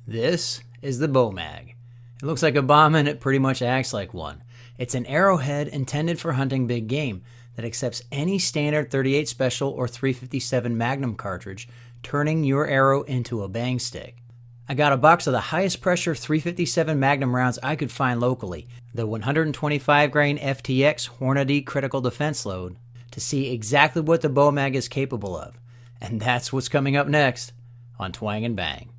This is the bow mag. It looks like a bomb and it pretty much acts like one. It's an arrowhead intended for hunting big game that accepts any standard 38 Special or 357 Magnum cartridge, turning your arrow into a bang stick. I got a box of the highest pressure 357 Magnum rounds I could find locally, the 125 grain FTX Hornady Critical Defense Load, to see exactly what the bow mag is capable of. And that's what's coming up next on Twang and Bang.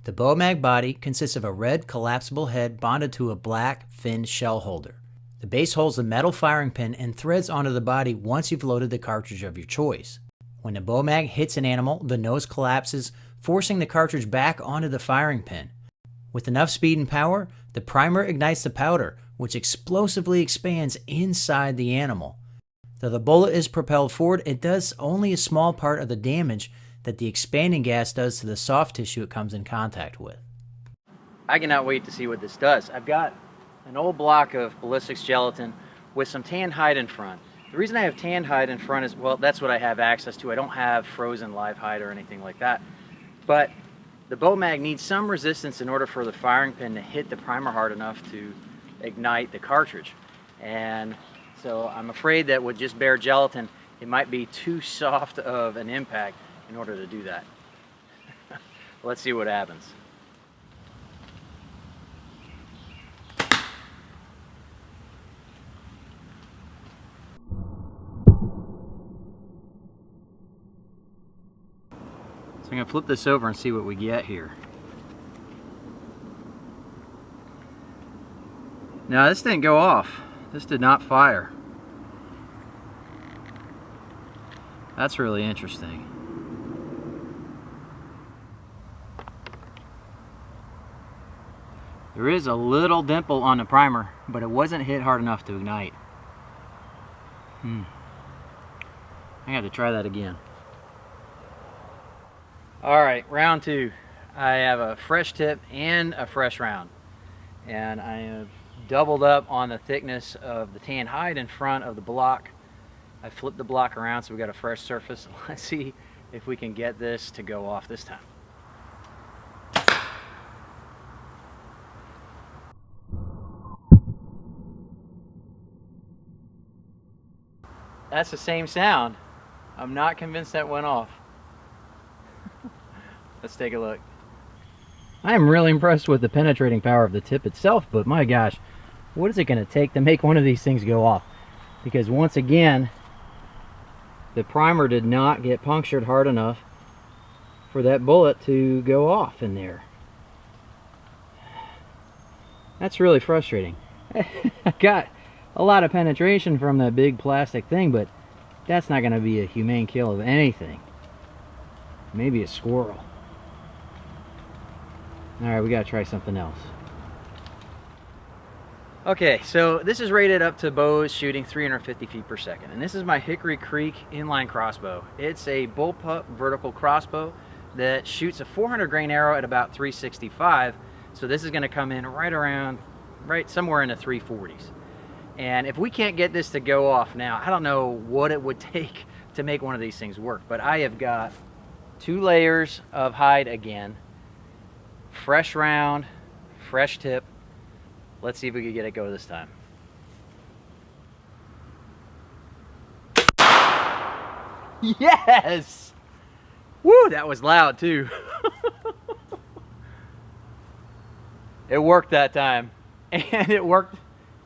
The bow mag body consists of a red collapsible head bonded to a black finned shell holder. The base holds the metal firing pin and threads onto the body once you've loaded the cartridge of your choice. When the bow mag hits an animal, the nose collapses, forcing the cartridge back onto the firing pin. With enough speed and power, the primer ignites the powder, which explosively expands inside the animal. Though the bullet is propelled forward, it does only a small part of the damage that the expanding gas does to the soft tissue it comes in contact with. I cannot wait to see what this does. I've got an old block of ballistics gelatin with some tanned hide in front. The reason I have tanned hide in front is, well, that's what I have access to. I don't have frozen live hide or anything like that. But the bow mag needs some resistance in order for the firing pin to hit the primer hard enough to ignite the cartridge. And so I'm afraid that with just bare gelatin, it might be too soft of an impact in order to do that. Let's see what happens. So I'm going to flip this over and see what we get here. Now this didn't go off. This did not fire. That's really interesting. There is a little dimple on the primer, but it wasn't hit hard enough to ignite. I had to try that again. Alright, round two. I have a fresh tip and a fresh round. And I have doubled up on the thickness of the tan hide in front of the block. I flipped the block around so we got a fresh surface. Let's see if we can get this to go off this time. That's the same sound. I'm not convinced that went off. Let's take a look. I am really impressed with the penetrating power of the tip itself, but my gosh, what is it going to take to make one of these things go off? Because once again, the primer did not get punctured hard enough for that bullet to go off in there. That's really frustrating. I got a lot of penetration from that big plastic thing, but that's not going to be a humane kill of anything. Maybe a squirrel. Alright, we got to try something else. Okay, so this is rated up to bows shooting 350 feet per second, and this is my Hickory Creek inline crossbow. It's a bullpup vertical crossbow that shoots a 400 grain arrow at about 365, so this is going to come in right somewhere in the 340s. And if we can't get this to go off now, I don't know what it would take to make one of these things work, but I have got 2 layers of hide again, fresh round, fresh tip. Let's see if we can get it go this time. Yes! Woo, that was loud too. It worked that time. And it worked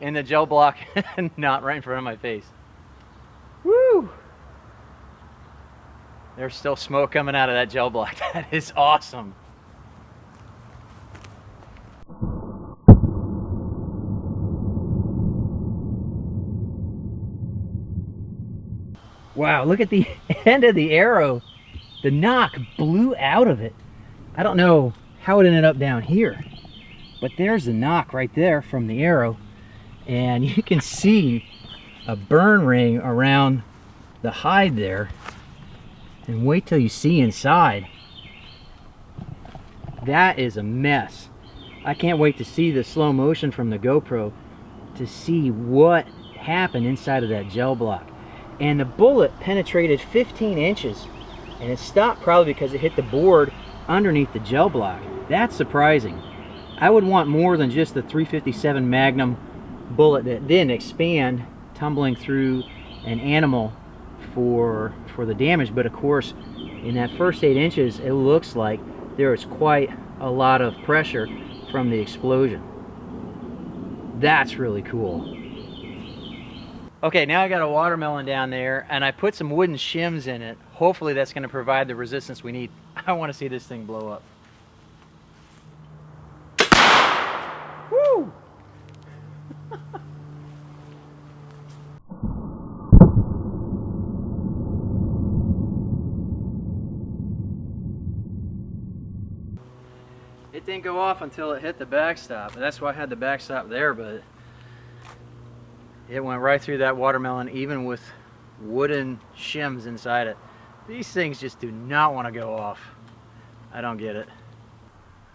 in the gel block and not right in front of my face. Woo! There's still smoke coming out of that gel block. That is awesome. Wow, look at the end of the arrow. The knock blew out of it. I don't know how it ended up down here, but there's the knock right there from the arrow. And you can see a burn ring around the hide there. And wait till you see inside. That is a mess. I can't wait to see the slow motion from the GoPro to see what happened inside of that gel block. And the bullet penetrated 15 inches, and it stopped probably because it hit the board underneath the gel block. That's surprising. I would want more than just the 357 Magnum bullet that didn't expand tumbling through an animal for the damage. But of course, in that first 8 inches, it looks like there is quite a lot of pressure from the explosion. That's really cool. Okay, now I got a watermelon down there, and I put some wooden shims in it. Hopefully that's going to provide the resistance we need. I want to see this thing blow up. Woo! It didn't go off until it hit the backstop. That's why I had the backstop there, but it went right through that watermelon, even with wooden shims inside it. These things just do not want to go off. I don't get it.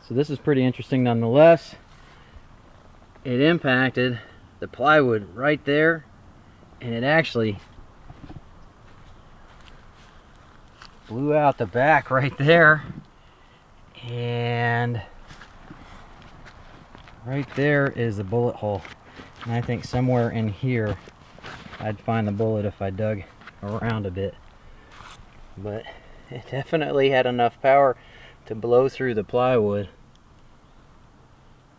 So this is pretty interesting nonetheless. It impacted the plywood right there, and it actually blew out the back right there. And right there is the bullet hole. And I think somewhere in here I'd find the bullet if I dug around a bit. But it definitely had enough power to blow through the plywood.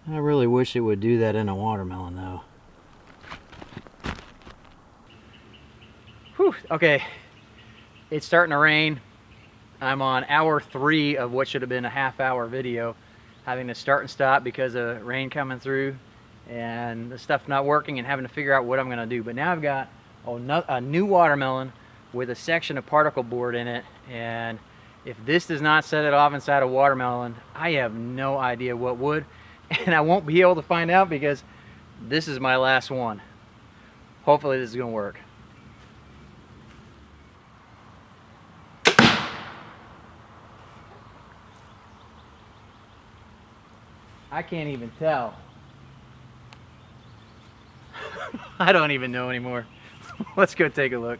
I really wish it would do that in a watermelon though. Whew, okay, it's starting to rain. I'm on hour 3 of what should have been a half-hour video, having to start and stop because of rain coming through and the stuff not working and having to figure out what I'm going to do. But now I've got a new watermelon with a section of particle board in it, and if this does not set it off inside a watermelon, I have no idea what would, and I won't be able to find out because this is my last one. Hopefully this is going to work. I can't even tell. I don't even know anymore. Let's go take a look.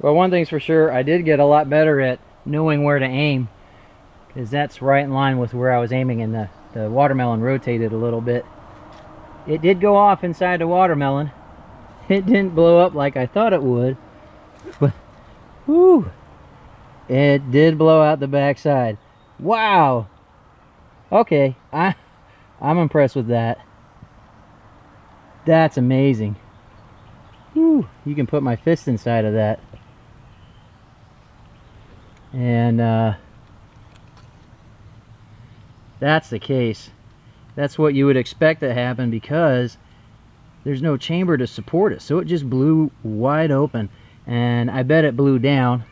Well, one thing's for sure, I did get a lot better at knowing where to aim, because that's right in line with where I was aiming, and the watermelon rotated a little bit. It did go off inside the watermelon. It didn't blow up like I thought it would, but whew, it did blow out the backside. Wow. Okay, I'm impressed with that. That's amazing. Whew, you can put my fist inside of that. And that's the case. That's what you would expect to happen because there's no chamber to support it. So it just blew wide open. And I bet it blew down,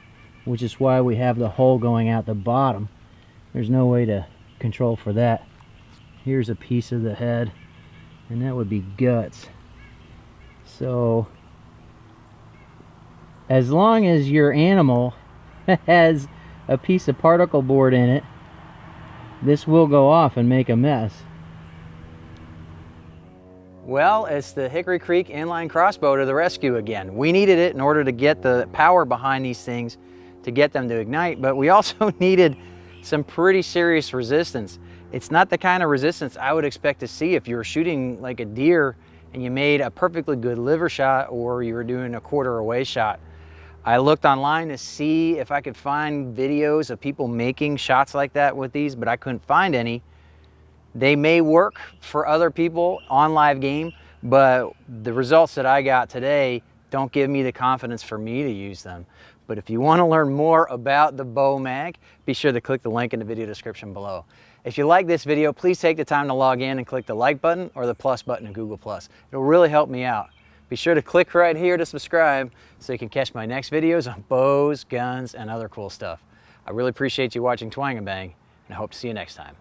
which is why we have the hole going out the bottom. There's no way to control for that. Here's a piece of the head, and that would be guts. So as long as your animal has a piece of particle board in it, this will go off and make a mess. Well, it's the Hickory Creek inline crossbow to the rescue again. We needed it in order to get the power behind these things to get them to ignite, but we also needed some pretty serious resistance. It's not the kind of resistance I would expect to see if you were shooting like a deer and you made a perfectly good liver shot or you were doing a quarter away shot. I looked online to see if I could find videos of people making shots like that with these, but I couldn't find any. They may work for other people on live game, but the results that I got today don't give me the confidence for me to use them. But if you want to learn more about the Bow Mag, be sure to click the link in the video description below. If you like this video, please take the time to log in and click the like button or the plus button in Google+. It'll really help me out. Be sure to click right here to subscribe so you can catch my next videos on bows, guns, and other cool stuff. I really appreciate you watching Twang and Bang, and I hope to see you next time.